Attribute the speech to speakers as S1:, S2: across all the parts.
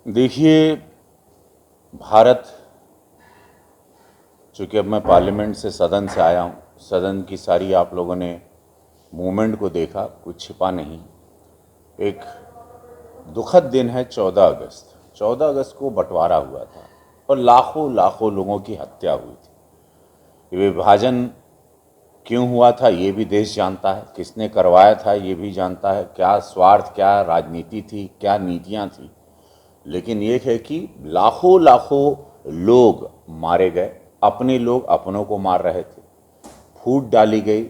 S1: देखिए, भारत, चूँकि अब मैं पार्लियामेंट से सदन से आया हूँ, सदन की सारी आप लोगों ने मूवमेंट को देखा, कुछ छिपा नहीं। एक दुखद दिन है 14 अगस्त। 14 अगस्त को बंटवारा हुआ था और लाखों लाखों लोगों की हत्या हुई थी। ये विभाजन क्यों हुआ था ये भी देश जानता है, किसने करवाया था ये भी जानता है, क्या स्वार्थ, क्या राजनीति थी, क्या नीतियाँ थी। लेकिन ये है कि लाखों लाखों लोग मारे गए, अपने लोग अपनों को मार रहे थे, फूट डाली गई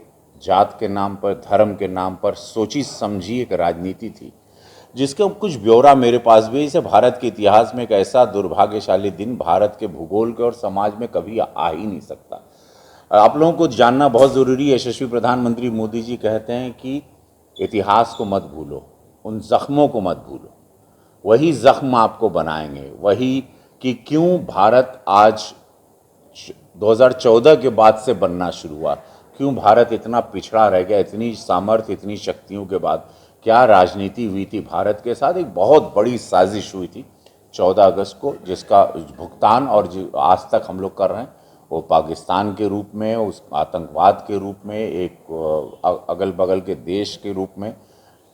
S1: जात के नाम पर, धर्म के नाम पर। सोची समझी एक राजनीति थी जिसका कुछ ब्यौरा मेरे पास भी है। इसे भारत के इतिहास में एक ऐसा दुर्भाग्यशाली दिन भारत के भूगोल के और समाज में कभी आ ही नहीं सकता। आप लोगों को जानना बहुत ज़रूरी है। यशस्वी प्रधानमंत्री मोदी जी कहते हैं कि इतिहास को मत भूलो, उन जख्मों को मत भूलो, वही जख्म आपको बनाएंगे। वही कि क्यों भारत आज 2014 के बाद से बनना शुरू हुआ, क्यों भारत इतना पिछड़ा रह गया। इतनी सामर्थ्य, इतनी शक्तियों के बाद क्या राजनीति हुई थी भारत के साथ। एक बहुत बड़ी साजिश हुई थी 14 अगस्त को, जिसका भुगतान और जो आज तक हम लोग कर रहे हैं वो पाकिस्तान के रूप में, उस आतंकवाद के रूप में, एक अगल बगल के देश के रूप में।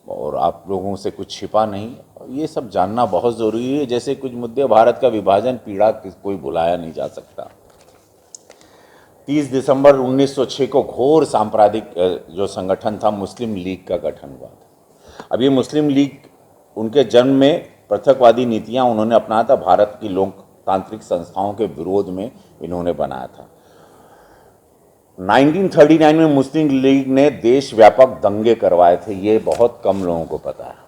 S1: और आप लोगों से कुछ छिपा नहीं, ये सब जानना बहुत ज़रूरी है। जैसे कुछ मुद्दे, भारत का विभाजन पीड़ा कोई भुलाया नहीं जा सकता। 30 दिसंबर 1906 को घोर सांप्रदायिक जो संगठन था मुस्लिम लीग का गठन हुआ था। अब ये मुस्लिम लीग, उनके जन्म में पृथकवादी नीतियां उन्होंने अपनाया था, भारत की लोकतांत्रिक संस्थाओं के विरोध में इन्होंने बनाया था। 1939 में मुस्लिम लीग ने देशव्यापक दंगे करवाए थे, ये बहुत कम लोगों को पता है।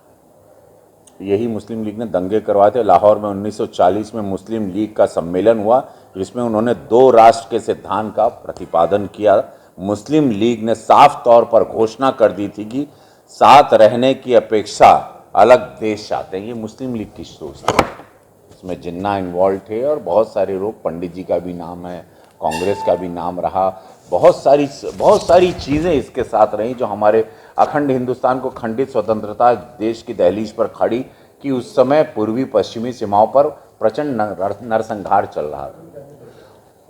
S1: यही मुस्लिम लीग ने दंगे करवाए थे। लाहौर में 1940 में मुस्लिम लीग का सम्मेलन हुआ जिसमें उन्होंने 2 राष्ट्र के सिद्धांत का प्रतिपादन किया। मुस्लिम लीग ने साफ तौर पर घोषणा कर दी थी कि साथ रहने की अपेक्षा अलग देश चाहते हैं। ये मुस्लिम लीग की सोच थी। इसमें जिन्ना इन्वॉल्व थे और बहुत सारे लोग, पंडित जी का भी नाम है, कांग्रेस का भी नाम रहा, बहुत सारी चीज़ें इसके साथ रहीं जो हमारे अखंड हिंदुस्तान को खंडित स्वतंत्रता देश की दहलीज पर खड़ी कि उस समय पूर्वी पश्चिमी सीमाओं पर प्रचंड नरसंहार चल रहा था।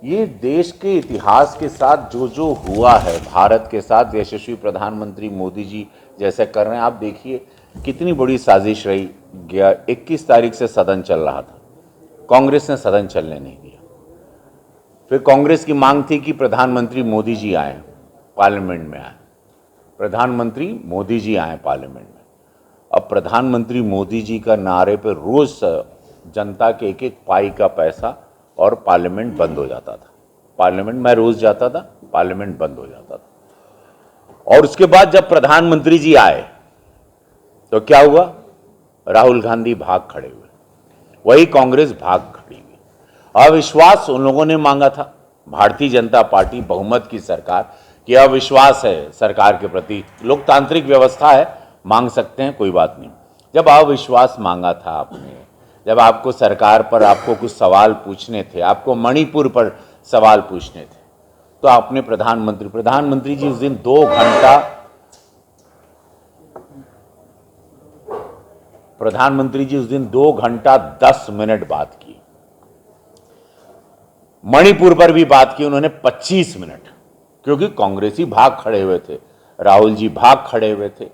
S1: ये देश के इतिहास के साथ जो जो हुआ है भारत के साथ, यशस्वी प्रधानमंत्री मोदी जी जैसे कर रहे हैं। आप देखिए कितनी बड़ी साजिश रही। 21 तारीख से सदन चल रहा था, कांग्रेस ने सदन चलने नहीं दिया। फिर कांग्रेस की मांग थी कि प्रधानमंत्री मोदी जी आए, पार्लियामेंट में आए, प्रधानमंत्री मोदी जी आए पार्लियामेंट में। अब प्रधानमंत्री मोदी जी का नारे पर रोज जनता के एक एक पाई का पैसा और पार्लियामेंट बंद हो जाता था। पार्लियामेंट मैं रोज जाता था, पार्लियामेंट बंद हो जाता था। और उसके बाद जब प्रधानमंत्री जी आए तो क्या हुआ, राहुल गांधी भाग खड़े हुए, वही कांग्रेस भाग खड़ी हुई। अविश्वास उन लोगों ने मांगा था, भारतीय जनता पार्टी बहुमत की सरकार, कि अविश्वास है सरकार के प्रति, लोकतांत्रिक व्यवस्था है, मांग सकते हैं, कोई बात नहीं। जब अविश्वास मांगा था आपने, जब आपको सरकार पर आपको कुछ सवाल पूछने थे, आपको मणिपुर पर सवाल पूछने थे, तो आपने प्रधानमंत्री जी उस दिन 2 घंटा 10 मिनट बात की। मणिपुर पर भी बात की उन्होंने 25 मिनट, क्योंकि कांग्रेसी भाग खड़े हुए थे, राहुल जी भाग खड़े हुए थे।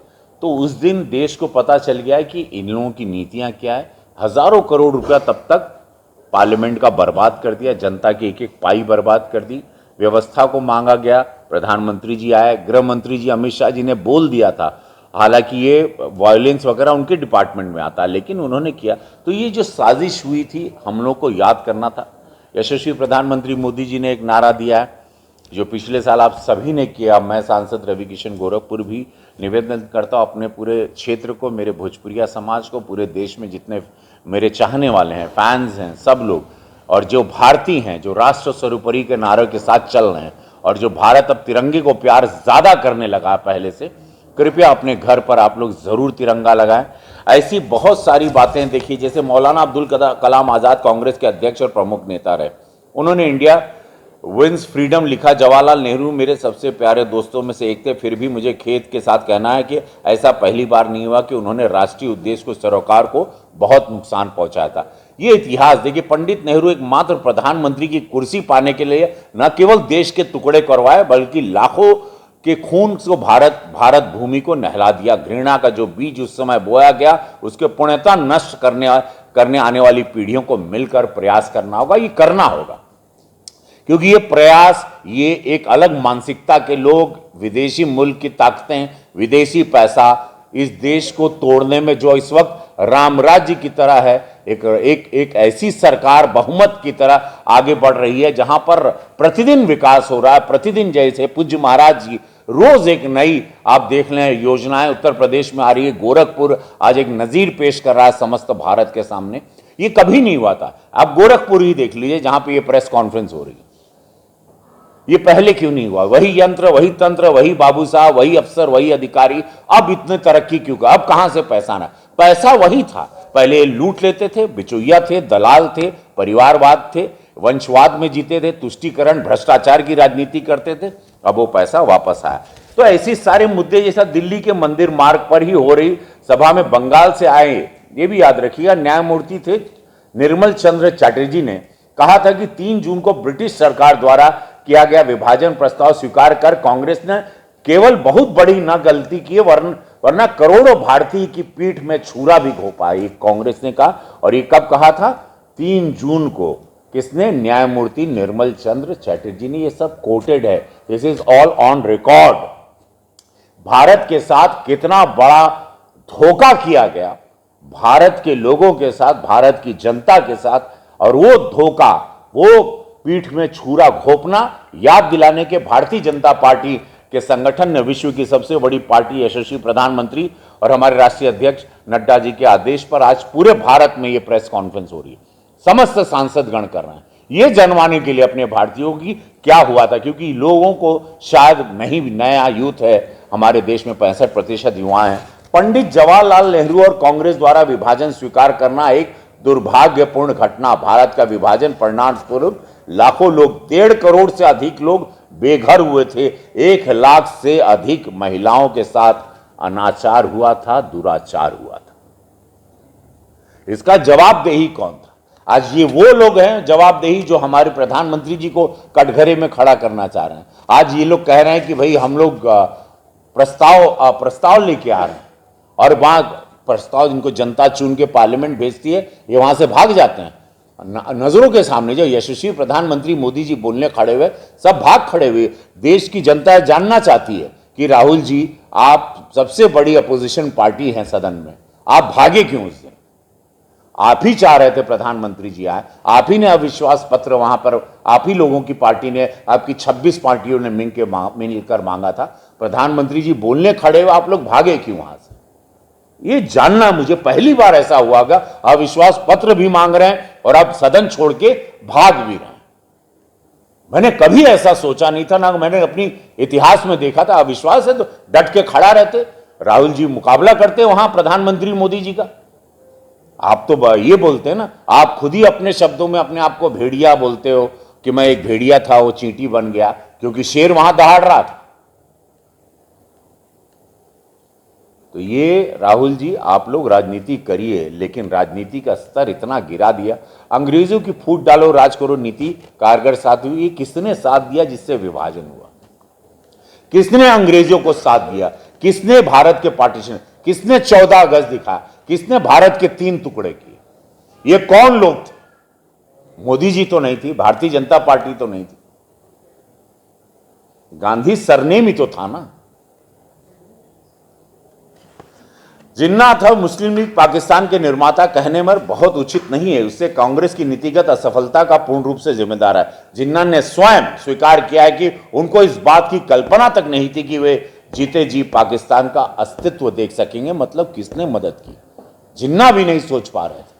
S1: तो उस दिन देश को पता चल गया कि इन लोगों की नीतियां क्या है। हजारों करोड़ रुपया तब तक पार्लियामेंट का बर्बाद कर दिया, जनता की एक एक पाई बर्बाद कर दी। व्यवस्था को मांगा गया, प्रधानमंत्री जी आए, गृह मंत्री जी अमित शाह जी ने बोल दिया था, हालांकि ये वायलेंस वगैरह उनके डिपार्टमेंट में आता, लेकिन उन्होंने किया। तो ये जो साजिश हुई थी हम लोग को याद करना था। यशस्वी प्रधानमंत्री मोदी जी ने एक नारा दिया है जो पिछले साल आप सभी ने किया। मैं सांसद रवि किशन गोरखपुर भी निवेदन करता हूँ अपने पूरे क्षेत्र को, मेरे भोजपुरिया समाज को, पूरे देश में जितने मेरे चाहने वाले हैं, फैंस हैं, सब लोग, और जो भारतीय हैं, जो राष्ट्र सर्वोपरि के नारे के साथ चल रहे हैं, और जो भारत अब तिरंगे को प्यार ज़्यादा करने लगा पहले से, कृपया अपने घर पर आप लोग ज़रूर तिरंगा लगाएं। ऐसी बहुत सारी बातें देखिए, जैसे मौलाना अब्दुल कलाम आज़ाद कांग्रेस के अध्यक्ष और प्रमुख नेता रहे, उन्होंने इंडिया विंस फ्रीडम लिखा, जवाहरलाल नेहरू मेरे सबसे प्यारे दोस्तों में से एक थे, फिर भी मुझे खेद के साथ कहना है कि ऐसा पहली बार नहीं हुआ कि उन्होंने राष्ट्रीय उद्देश्य को सरोकार को बहुत नुकसान पहुंचाया था। ये इतिहास देखिए, पंडित नेहरू एकमात्र प्रधानमंत्री की कुर्सी पाने के लिए न केवल देश के टुकड़े करवाए बल्कि लाखों के खून को भारत भूमि को नहला दिया। घृणा का जो बीज उस समय बोया गया उसके पूर्णतः नष्ट करने आने वाली पीढ़ियों को मिलकर प्रयास करना होगा। ये करना होगा क्योंकि ये प्रयास, ये एक अलग मानसिकता के लोग, विदेशी मुल्क की ताकतें, विदेशी पैसा इस देश को तोड़ने में जो इस वक्त राम राज्य की तरह है, एक ऐसी सरकार बहुमत की तरह आगे बढ़ रही है जहां पर प्रतिदिन विकास हो रहा है। प्रतिदिन जैसे पूज्य महाराज जी रोज एक नई आप देख लें योजनाएं उत्तर प्रदेश में आ रही है। गोरखपुर आज एक नजीर पेश कर रहा है समस्त भारत के सामने। ये कभी नहीं हुआ था। आप गोरखपुर ही देख लीजिए जहां पे ये प्रेस कॉन्फ्रेंस हो रही है। ये पहले क्यों नहीं हुआ? वही यंत्र, वही तंत्र, वही बाबू साहब, वही अफसर, वही अधिकारी। अब इतने तरक्की क्यों? अब कहां से पैसा आना? पैसा वही था। पहले लूट लेते थे, बिचौलिया थे, दलाल थे, परिवारवाद थे, वंशवाद में जीते थे, तुष्टीकरण, भ्रष्टाचार की राजनीति करते थे। अब वो पैसा वापस आया। तो ऐसे सारे मुद्दे जैसा दिल्ली के मंदिर मार्ग पर ही हो रही सभा में बंगाल से आए, ये भी याद रखिएगा, न्यायमूर्ति थे निर्मल चंद्र चटर्जी ने कहा था कि 3 जून को ब्रिटिश सरकार द्वारा किया गया विभाजन प्रस्ताव स्वीकार कर कांग्रेस ने केवल बहुत बड़ी न गलती की है, वरना करोड़ों भारतीय की पीठ में छुरा भी घोंपा, ये कांग्रेस ने कहा। और ये कब कहा था? 3 जून को। किसने? न्यायमूर्ति निर्मल चंद्र चटर्जी ने। ये सब कोटेड है, this is all on record. Bharat के साथ कितना बड़ा धोखा किया गया, भारत के लोगों के साथ, भारत की जनता के साथ, और वो धोखा, वो पीठ में छुरा घोंपना याद दिलाने के भारतीय जनता पार्टी के संगठन ने विश्व की सबसे बड़ी पार्टी, यशस्वी प्रधानमंत्री और हमारे राष्ट्रीय अध्यक्ष नड्डा जी के आदेश पर आज पूरे भारत में ये प्रेस कॉन्फ्रेंस हो रही है। समस्त सांसदगण कर रहे हैं ये जनवाने के लिए अपने भारतीयों की क्या हुआ था, क्योंकि लोगों को शायद नहीं, नया यूथ है हमारे देश में, 65% युवा हैं। पंडित जवाहरलाल नेहरू और कांग्रेस द्वारा विभाजन स्वीकार करना एक दुर्भाग्यपूर्ण घटना। भारत का विभाजन परिणाम स्वरूप लाखों लोग, 1.5 करोड़ से अधिक लोग बेघर हुए थे। 1 लाख से अधिक महिलाओं के साथ अनाचार हुआ था, दुराचार हुआ था। इसका जवाबदेही कौन था? आज ये वो लोग हैं जवाबदेही जो हमारे प्रधानमंत्री जी को कटघरे में खड़ा करना चाह रहे हैं। आज ये लोग कह रहे हैं कि भाई हम लोग प्रस्ताव लेके आ रहे हैं, और वहां प्रस्ताव जिनको जनता चुन के पार्लियामेंट भेजती है, ये वहां से भाग जाते हैं। नजरों के सामने जो यशस्वी प्रधानमंत्री मोदी जी बोलने खड़े हुए, सब भाग खड़े हुए। देश की जनता जानना चाहती है कि राहुल जी, आप सबसे बड़ी अपोजिशन पार्टी हैं सदन में, आप भागे क्यों उस दिन? आप ही चाह रहे थे प्रधानमंत्री जी आए, आप ही ने अविश्वास पत्र वहां पर, आप ही लोगों की पार्टी ने, आपकी 26 पार्टियों ने मिलकर मांगा था। प्रधानमंत्री जी बोलने खड़े हुए, आप लोग भागे क्यों वहां से? ये जानना, मुझे पहली बार ऐसा हुआ होगा, अविश्वास पत्र भी मांग रहे हैं और आप सदन छोड़ के भाग भी रहे हैं। मैंने कभी ऐसा सोचा नहीं था, ना मैंने अपनी इतिहास में देखा था। अविश्वास है तो डट के खड़ा रहते, राहुल जी मुकाबला करते वहां प्रधानमंत्री मोदी जी का। आप तो ये बोलते हैं ना, आप खुद ही अपने शब्दों में अपने आप को भेड़िया बोलते हो कि मैं एक भेड़िया था, वो चींटी बन गया, क्योंकि शेर वहां दहाड़ रहा था। तो ये राहुल जी, आप लोग राजनीति करिए, लेकिन राजनीति का स्तर इतना गिरा दिया। अंग्रेजों की फूट डालो, राज करो नीति कारगर साथ हुई। किसने साथ दिया जिससे विभाजन हुआ? किसने अंग्रेजों को साथ दिया? किसने भारत के पार्टीशन, किसने 14 अगस्त दिखाया? किसने भारत के 3 टुकड़े किए? ये कौन लोग थे? मोदी जी तो नहीं थी, भारतीय जनता पार्टी तो नहीं थी, गांधी सरनेम ही तो था ना। जिन्ना था मुस्लिम लीग पाकिस्तान के निर्माता कहने में बहुत उचित नहीं है, उससे कांग्रेस की नीतिगत असफलता का पूर्ण रूप से जिम्मेदार है। जिन्ना ने स्वयं स्वीकार किया है कि उनको इस बात की कल्पना तक नहीं थी कि वे जीते जी पाकिस्तान का अस्तित्व देख सकेंगे। मतलब किसने मदद की? जिन्ना भी नहीं सोच पा रहे थे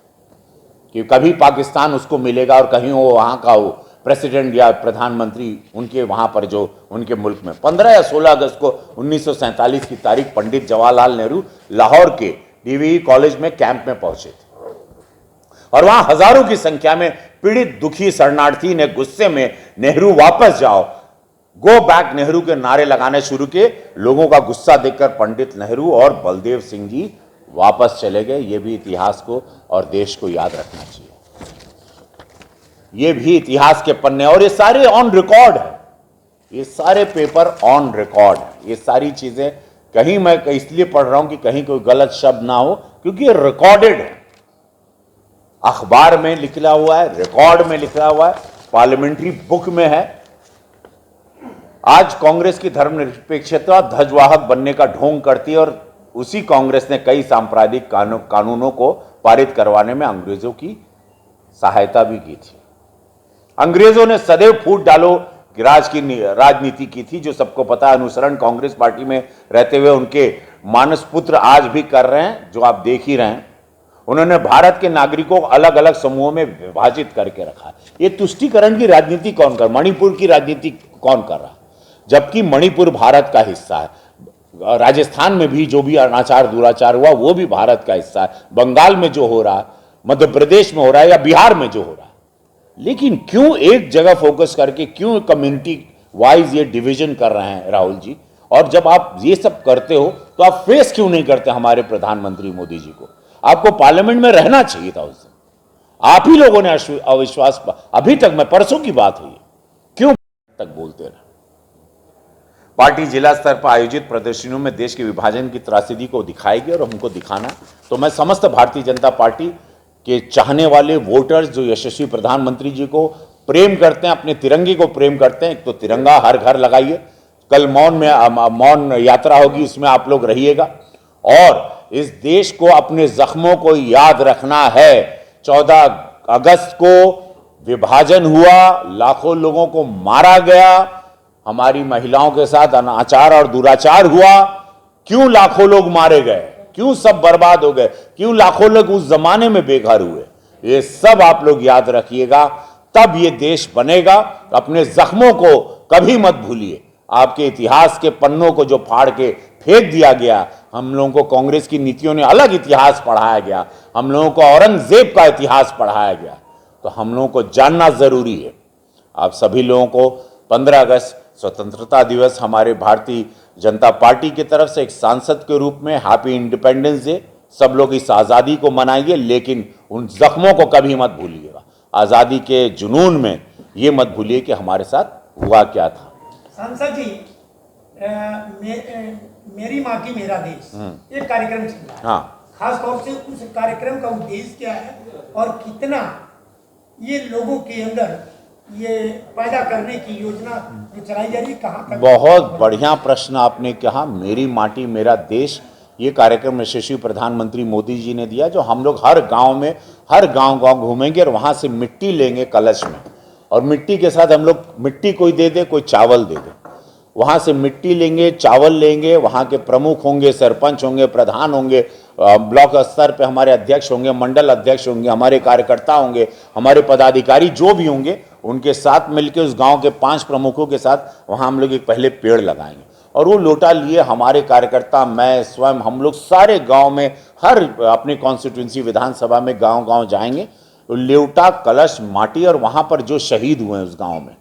S1: कि कभी पाकिस्तान उसको मिलेगा और कहीं वो वहां का हो प्रेसिडेंट या प्रधानमंत्री उनके वहां पर, जो उनके मुल्क में। 15 या 16 अगस्त को 1947 की तारीख पंडित जवाहरलाल नेहरू लाहौर के डीवीई कॉलेज में कैंप में पहुंचे थे, और वहां हजारों की संख्या में पीड़ित दुखी शरणार्थी ने गुस्से में नेहरू वापस जाओ, गो बैक नेहरू के नारे लगाने शुरू किए। लोगों का गुस्सा देखकर पंडित नेहरू और बलदेव सिंह जी वापस चले गए। ये भी इतिहास को और देश को याद रखना चाहिए। ये भी इतिहास के पन्ने, और ये सारे ऑन रिकॉर्ड है, ये सारे पेपर ऑन रिकॉर्ड है। ये सारी चीजें कहीं मैं इसलिए पढ़ रहा हूं कि कहीं कोई गलत शब्द ना हो, क्योंकि ये रिकॉर्डेड है, अखबार में लिखा हुआ है, रिकॉर्ड में लिखा हुआ है, पार्लियामेंट्री बुक में है। आज कांग्रेस की धर्मनिरपेक्षता ध्वजवाहक बनने का ढोंग करती है, और उसी कांग्रेस ने कई सांप्रदायिक कानूनों को पारित करवाने में अंग्रेजों की सहायता भी की थी। अंग्रेजों ने सदैव फूट डालो की राजनीति की थी, जो सबको पता है। अनुसरण कांग्रेस पार्टी में रहते हुए उनके मानस पुत्र आज भी कर रहे हैं, जो आप देख ही रहे हैं। उन्होंने भारत के नागरिकों को अलग अलग समूहों में विभाजित करके रखा है। ये तुष्टीकरण की राजनीति कौन कर, मणिपुर की राजनीति कौन कर रहा है? जबकि मणिपुर भारत का हिस्सा है। राजस्थान में भी जो भी अनाचार दुराचार हुआ वो भी भारत का हिस्सा है। बंगाल में जो हो रहा है, मध्य प्रदेश में हो रहा है, या बिहार में जो हो रहा है। लेकिन क्यों एक जगह फोकस करके, क्यों कम्युनिटी वाइज ये डिवीजन कर रहे हैं राहुल जी? और जब आप ये सब करते हो तो आप फेस क्यों नहीं करते हमारे प्रधानमंत्री मोदी जी को? आपको पार्लियामेंट में रहना चाहिए था उस दिन। आप ही लोगों ने अविश्वास, अभी तक, मैं परसों की बात हुई, क्यों तक बोलते रहे? पार्टी जिला स्तर पर आयोजित प्रदर्शनियों में देश के विभाजन की त्रासदी को दिखाएगी और हमको दिखाना। तो मैं समस्त भारतीय जनता पार्टी के चाहने वाले वोटर्स जो यशस्वी प्रधानमंत्री जी को प्रेम करते हैं, अपने तिरंगे को प्रेम करते हैं, एक तो तिरंगा हर घर लगाइए। कल मौन यात्रा होगी, उसमें आप लोग रहिएगा। और इस देश को अपने जख्मों को याद रखना है। 14 अगस्त को विभाजन हुआ, लाखों लोगों को मारा गया, हमारी महिलाओं के साथ अनाचार और दुराचार हुआ। क्यों लाखों लोग मारे गए? क्यों सब बर्बाद हो गए? क्यों लाखों लोग उस जमाने में बेघर हुए? ये सब आप लोग याद रखिएगा, तब ये देश बनेगा। अपने जख्मों को कभी मत भूलिए। आपके इतिहास के पन्नों को जो फाड़ के फेंक दिया गया, हम लोगों को कांग्रेस की नीतियों ने अलग इतिहास पढ़ाया गया, हम लोगों को औरंगजेब का इतिहास पढ़ाया गया, तो हम लोगों को जानना जरूरी है। आप सभी लोगों को 15 अगस्त स्वतंत्रता दिवस हमारे भारतीय जनता पार्टी की तरफ से एक सांसद के रूप में हैप्पी इंडिपेंडेंस डे। सब लोग इस आज़ादी को मनाइए, लेकिन उन जख्मों को कभी मत भूलिएगा। आज़ादी के जुनून में ये मत भूलिए कि हमारे साथ हुआ क्या था।
S2: सांसद जी, मेरी माँ की मेरा देश एक कार्यक्रम चल रहा है।
S1: हाँ,
S2: खास तौर से उस कार्यक्रम का उद्देश्य क्या है और कितना ये लोगों के अंदर ये पैदा करने की योजना जो चलाई जा रही है, कहाँ तक?
S1: बहुत बढ़िया प्रश्न आपने कहा। मेरी माटी मेरा देश, ये कार्यक्रम यशस्वी प्रधानमंत्री मोदी जी ने दिया, जो हम लोग हर गांव में, हर गांव घूमेंगे और वहां से मिट्टी लेंगे कलश में, और मिट्टी के साथ हम लोग, मिट्टी कोई दे दे, कोई चावल दे दे, वहां से मिट्टी लेंगे, चावल लेंगे। वहां के प्रमुख होंगे, सरपंच होंगे, प्रधान होंगे, ब्लॉक स्तर पे हमारे अध्यक्ष होंगे, मंडल अध्यक्ष होंगे, हमारे कार्यकर्ता होंगे, हमारे पदाधिकारी जो भी होंगे, उनके साथ मिलकर उस गांव के 5 प्रमुखों के साथ वहां हम लोग एक पहले पेड़ लगाएंगे। और वो लोटा लिए हमारे कार्यकर्ता, मैं स्वयं, हम लोग सारे गांव में, हर अपने कॉन्स्टिट्यूंसी विधानसभा में गांव जाएंगे, लोटा, कलश, माटी, और वहां पर जो शहीद हुए हैं उस गांव में,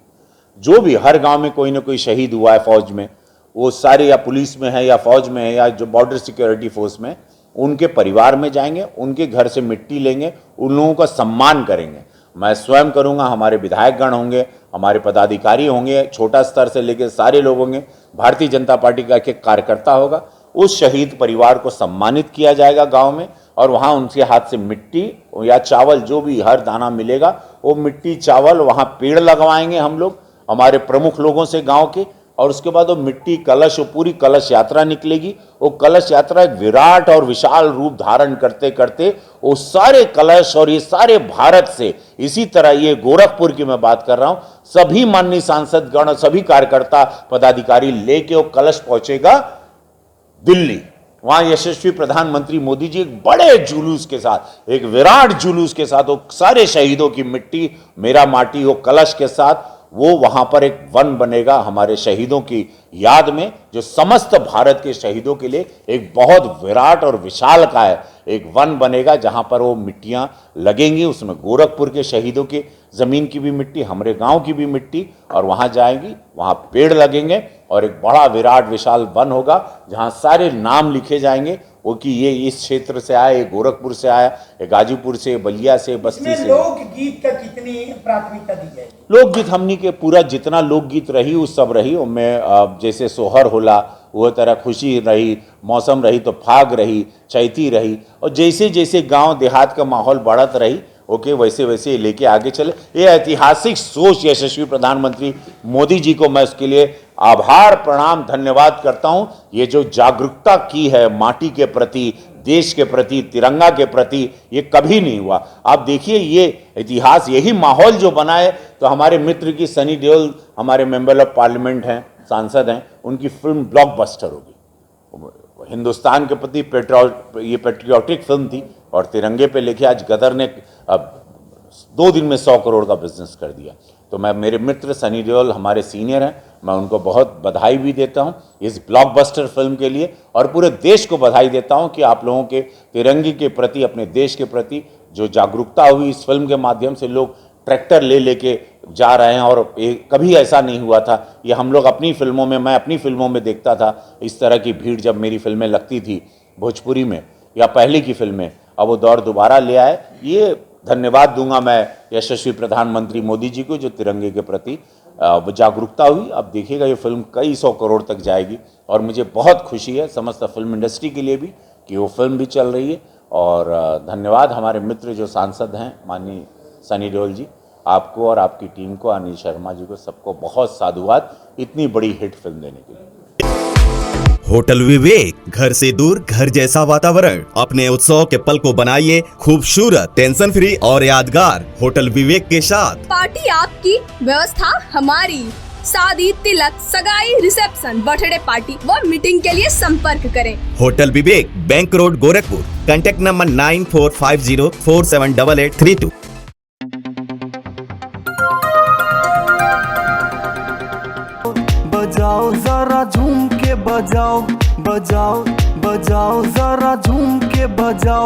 S1: जो भी हर गांव में कोई ना कोई शहीद हुआ है फौज में, वो सारे या पुलिस में है या फौज में है या जो बॉर्डर सिक्योरिटी फोर्स में, उनके परिवार में जाएंगे, उनके घर से मिट्टी लेंगे, उन लोगों का सम्मान करेंगे। मैं स्वयं करूंगा, हमारे विधायकगण होंगे, हमारे पदाधिकारी होंगे, छोटा स्तर से लेकर सारे लोग होंगे, भारतीय जनता पार्टी का एक कार्यकर्ता होगा। उस शहीद परिवार को सम्मानित किया जाएगा गांव में, और वहां उनके हाथ से मिट्टी या चावल, जो भी हर दाना मिलेगा, वो मिट्टी, चावल, वहां पेड़ लगवाएंगे हम लोग, हमारे प्रमुख लोगों से गांव के। और उसके बाद वो मिट्टी कलश, वो पूरी कलश यात्रा निकलेगी। वो कलश यात्रा एक विराट और विशाल रूप धारण करते करते वो सारे कलश, और ये सारे भारत से, इसी तरह ये गोरखपुर की मैं बात कर रहा हूं, सभी माननीय सांसदगण और सभी कार्यकर्ता पदाधिकारी लेके वो कलश पहुंचेगा दिल्ली। वहां यशस्वी प्रधानमंत्री मोदी जी एक बड़े जुलूस के साथ, एक विराट जुलूस के साथ, वो सारे शहीदों की मिट्टी, मेरा माटी, वो कलश के साथ, वो वहां पर एक वन बनेगा हमारे शहीदों की याद में, जो समस्त भारत के शहीदों के लिए एक बहुत विराट और विशाल का है, एक वन बनेगा जहां पर वो मिट्टियां लगेंगी, उसमें गोरखपुर के शहीदों की ज़मीन की भी मिट्टी, हमारे गांव की भी मिट्टी, और वहां जाएंगी, वहां पेड़ लगेंगे और एक बड़ा विराट विशाल वन होगा जहां सारे नाम लिखे जाएंगे, वो कि ये इस क्षेत्र से आया, ये गोरखपुर से आया, ये गाजीपुर से, बलिया से, बस्ती से।
S2: लोकगीत का कितनी प्राथमिकता दी जाएगी?
S1: लोकगीत हमनी के पूरा जितना लोकगीत रही वो सब रही, उनमें जैसे सोहर होला वो तरह खुशी रही, मौसम रही तो फाग रही, चैती रही, और जैसे जैसे गांव देहात का माहौल बढ़त रही ओके वैसे वैसे लेके आगे चले। ये ऐतिहासिक सोच यशस्वी प्रधानमंत्री मोदी जी को मैं उसके लिए आभार प्रणाम धन्यवाद करता हूं। ये जो जागरूकता की है माटी के प्रति, देश के प्रति, तिरंगा के प्रति, ये कभी नहीं हुआ। आप देखिए ये इतिहास, यही माहौल जो बना है, तो हमारे मित्र की सनी देओल हमारे मेंबर ऑफ पार्लियामेंट हैं, सांसद हैं, उनकी फिल्म ब्लॉकबस्टर होगी। हिंदुस्तान के प्रति ये पेट्रियोटिक फिल्म थी और तिरंगे पे लेके आज गदर ने 2 दिन में 100 करोड़ का बिजनेस कर दिया। तो मैं, मेरे मित्र सनी देओल हमारे सीनियर हैं, मैं उनको बहुत बधाई भी देता हूं इस ब्लॉकबस्टर फिल्म के लिए, और पूरे देश को बधाई देता हूं कि आप लोगों के तिरंगे के प्रति, अपने देश के प्रति जो जागरूकता हुई इस फिल्म के माध्यम से, लोग ट्रैक्टर ले लेके जा रहे हैं, और कभी ऐसा नहीं हुआ था। ये हम लोग अपनी फिल्मों में, मैं अपनी फिल्मों में देखता था इस तरह की भीड़ जब मेरी फिल्में लगती थी भोजपुरी में या पहले की फिल्में, अब वो दौर दोबारा ले आए। ये धन्यवाद दूंगा मैं यशस्वी प्रधानमंत्री मोदी जी को, जो तिरंगे के प्रति जागरूकता हुई। अब देखिएगा ये फिल्म कई 100 करोड़ तक जाएगी, और मुझे बहुत खुशी है समस्त फिल्म इंडस्ट्री के लिए भी कि वो फिल्म भी चल रही है। और धन्यवाद हमारे मित्र जो सांसद हैं माननीय सनी देओल जी, आपको और आपकी टीम को, अनिल शर्मा जी को, सबको बहुत साधुवाद इतनी बड़ी हिट फिल्म देने के लिए।
S3: होटल विवेक, घर से दूर घर जैसा वातावरण। अपने उत्सव के पल को बनाइए खूबसूरत, टेंशन फ्री और यादगार होटल विवेक के साथ।
S4: पार्टी आपकी, व्यवस्था हमारी। शादी, तिलक, सगाई, रिसेप्शन, बर्थडे पार्टी व मीटिंग के लिए संपर्क करें।
S3: Hotel Vivek, bank road, Gorakhpur. Contact number 9450478832।
S5: बजाओ जरा झूम के बजाओ, बजाओ बजाओ जरा झूम के बजाओ।